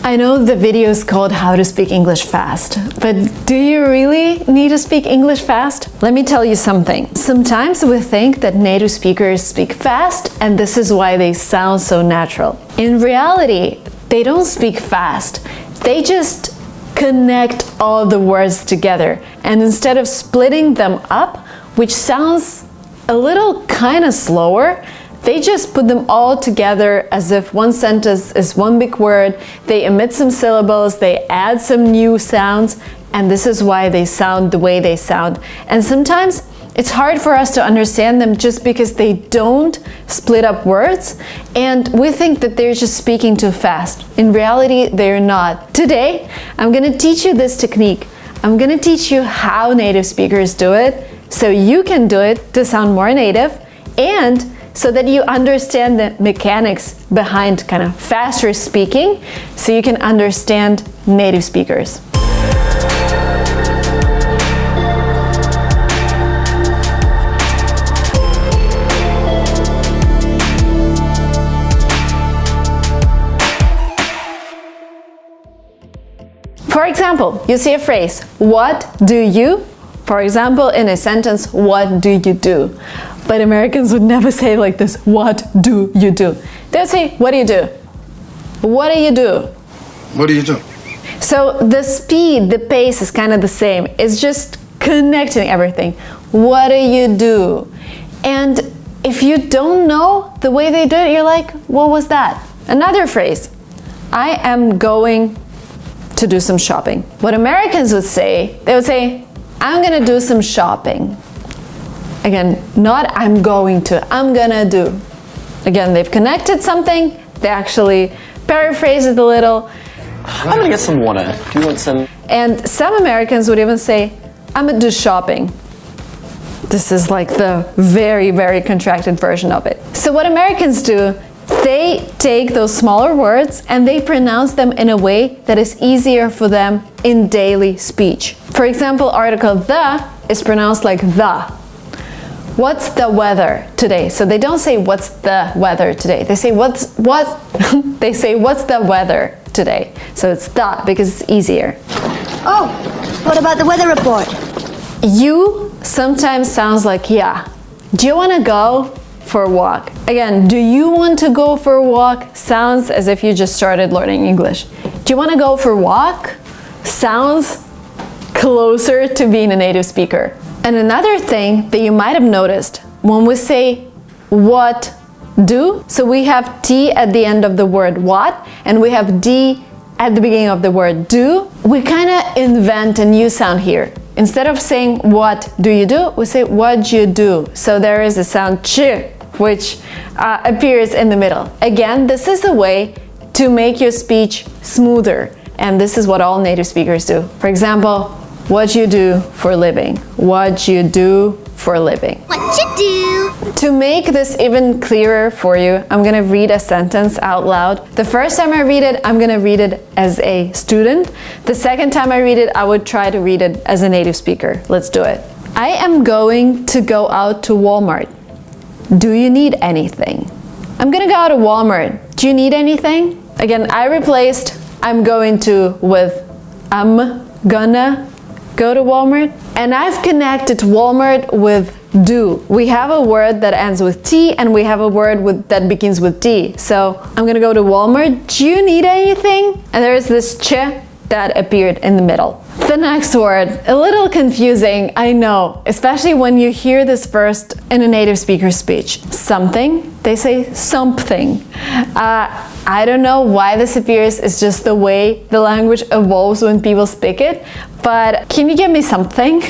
I know the video is called How to Speak English Fast, but do you really need to speak English fast? Let me tell you something. Sometimes we think that native speakers speak fast and this is why they sound so natural. In reality, they don't speak fast. They just connect all the words together, and instead of splitting them up, which sounds a little kind of slower, they just put them all together as if one sentence is one big word. They omit some syllables, they add some new sounds, and this is why they sound the way they sound. And sometimes it's hard for us to understand them just because they don't split up words, and we think that they're just speaking too fast. In reality, they're not. Today, I'm gonna teach you this technique. I'm gonna teach you how native speakers do it, so you can do it to sound more native, and so that you understand the mechanics behind kind of faster speaking, so you can understand native speakers. For example, you see a phrase, what do you? For example, in a sentence, what do you do? But Americans would never say like this, what do you do? They'll say, what do you do? What do you do? What do you do? So the speed, the pace is kind of the same. It's just connecting everything. What do you do? And if you don't know the way they do it, you're like, what was that? Another phrase, I am going to do some shopping. What Americans would say, they would say, I'm gonna do some shopping. Again, not I'm going to, I'm gonna do. Again, they've connected something, they actually paraphrase it a little. I'm gonna get some water. Do you want some? And some Americans would even say, I'm gonna do shopping. This is like the very, very contracted version of it. So what Americans do, they take those smaller words and they pronounce them in a way that is easier for them in daily speech. For example, article the is pronounced like the. What's the weather today? So they don't say what's the weather today. They say they say what's the weather today. So it's the because it's easier. Oh, what about the weather report? You sometimes sounds like yeah. Do you want to go for a walk? Again, do you want to go for a walk sounds as if you just started learning English. Do you want to go for a walk? Sounds closer to being a native speaker. And another thing that you might have noticed, when we say what do, so we have T at the end of the word what, and we have D at the beginning of the word do, we kind of invent a new sound here. Instead of saying what do you do, we say what you do. So there is a sound ch, which appears in the middle. Again, this is a way to make your speech smoother, and this is what all native speakers do. For example, what you do for a living. What you do for a living. What you do? To make this even clearer for you, I'm gonna read a sentence out loud. The first time I read it, I'm gonna read it as a student. The second time I read it, I would try to read it as a native speaker. Let's do it. I am going to go out to Walmart. Do you need anything? I'm gonna go out to Walmart. Do you need anything? Again, I replaced I'm going to with I'm gonna go to Walmart, and I've connected Walmart with do. We have a word that ends with T and we have a word that begins with D. So I'm gonna go to Walmart. Do you need anything? And there is this ch that appeared in the middle. The next word, a little confusing, I know, especially when you hear this first in a native speaker speech. Something, they say something. I don't know why this appears, it's just the way the language evolves when people speak it, but can you give me something?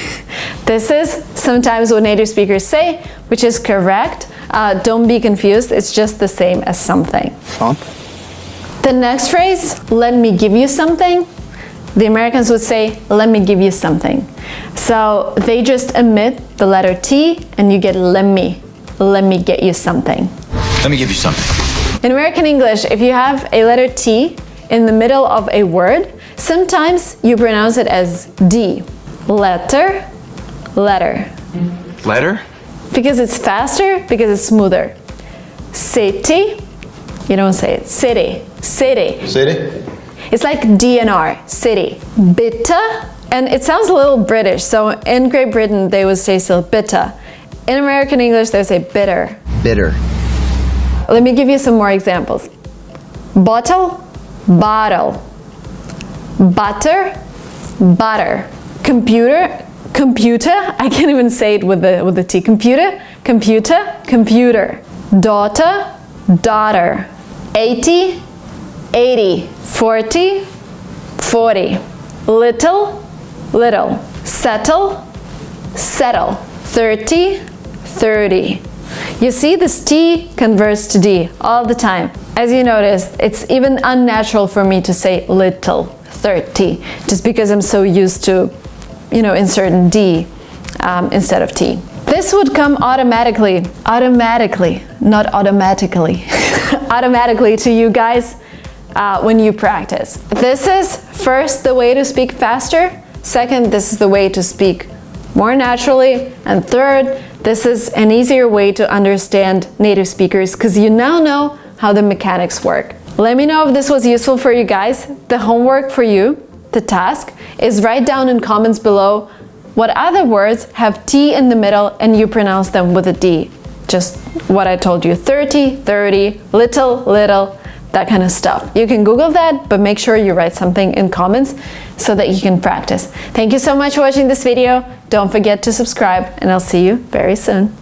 This is sometimes what native speakers say, which is correct. Don't be confused, it's just the same as something. The next phrase, let me give you something. The Americans would say, let me give you something. So they just omit the letter T and you get let me get you something. Let me give you something. In American English, if you have a letter T in the middle of a word, sometimes you pronounce it as D. Letter, letter. Letter? Because it's faster, because it's smoother. City, you don't say it. City, city. City? It's like DNR, city. Bitter, and it sounds a little British, so in Great Britain they would say still bitter. In American English they would say bitter. Bitter. Let me give you some more examples. Bottle, bottle. Butter, butter. Computer, computer. I can't even say it with the T. Computer, computer, computer. Daughter, daughter. 80, 80. 40, 40. Little, little. Settle, settle. 30, 30. You see, this T converts to D all the time. As you noticed, it's even unnatural for me to say little, 30, just because I'm so used to, inserting D instead of T. This would come automatically, not automatically, automatically to you guys when you practice. This is first the way to speak faster. Second, this is the way to speak more naturally. And third, this is an easier way to understand native speakers because you now know how the mechanics work. Let me know if this was useful for you guys. The homework for you, the task, is write down in comments below what other words have T in the middle and you pronounce them with a D. Just what I told you, 30, 30, little, little, that kind of stuff. You can Google that, but make sure you write something in comments so that you can practice. Thank you so much for watching this video. Don't forget to subscribe, and I'll see you very soon.